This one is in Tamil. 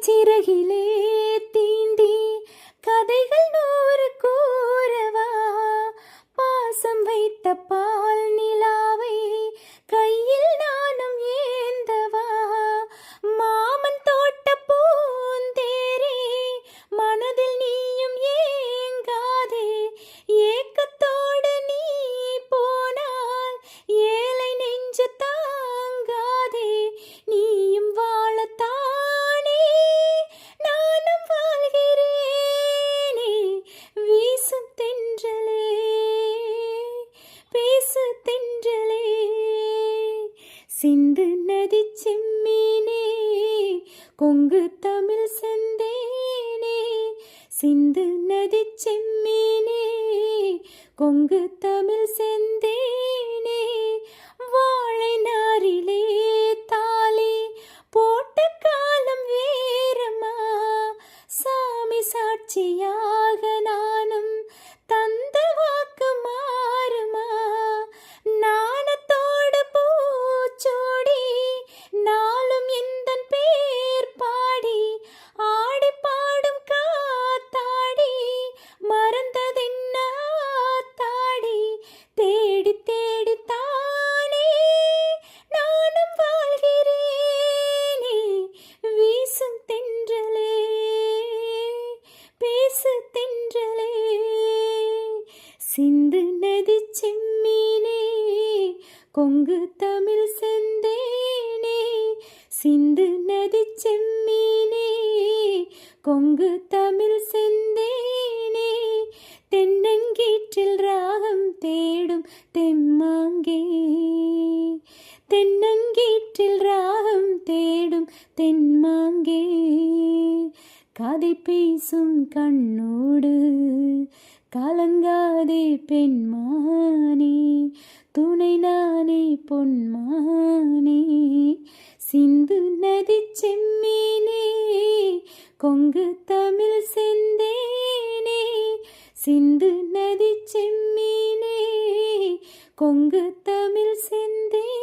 சிறகிலே தீண்டி கதைகள் 100 கூறவா, பாசம் வைத்த பால் நிலாவை கையில் நானும் ஏந்தவா, மாமன் தோட்ட பூந்தேரே மனதில் நீயும் ஏங்காதே, ஏக்கத்தோடு நீ போனால் ஏழை நெஞ்சு தாங்காதே, நீயும் வாழத்தானே நானும் வாழ்கிறேனே, வீசும் தென்றலே பேசு தென்றலே, சிந்து நதி செம்மீனே கொங்கு தமிழ் செந்தேனே, சிந்து நதி செம்மீனே கொங்கு தமிழ் செந்தேனே, வாழை நாரிலே தாலி போட்ட காலம் வேறமா, சாமி சாட்சியாக நானும் தந்த வாக்கு மாறுமா, நாணத்தோடு பூச்சோடி நாளும் எந்தன் பேர் பாடி ஆடி பாடும் காத்தாடி, மறந்ததென்ன ஆத்தாடி, தேடி தேடி தானே நானும் வாழ்கிறேனே, வீசும் தென்றலே பேசு தென்றலே, சிந்து நதி செம்மீனே கொங்கு தமிழ் செந்தேனே, சிந்து நதி செம்மீனே கொங்கு தமிழ் செந்தேனே, தென்னங்கீற்றில் ராகம் தேடும் தெம்மாங்கே, தென்னங்கீற்றில் ராகம் தேடும் தென்மாங்கே, கதை பேசும் கண்ணோடு கலங்காதே பெண்மானே, துணை நானே பொன்மானே, சிந்து நதி செம்மீனே கொங்கு தமிழ் செந்தேனே, சிந்து நதி செம்மீனே கொங்கு தமிழ் செந்தேனே.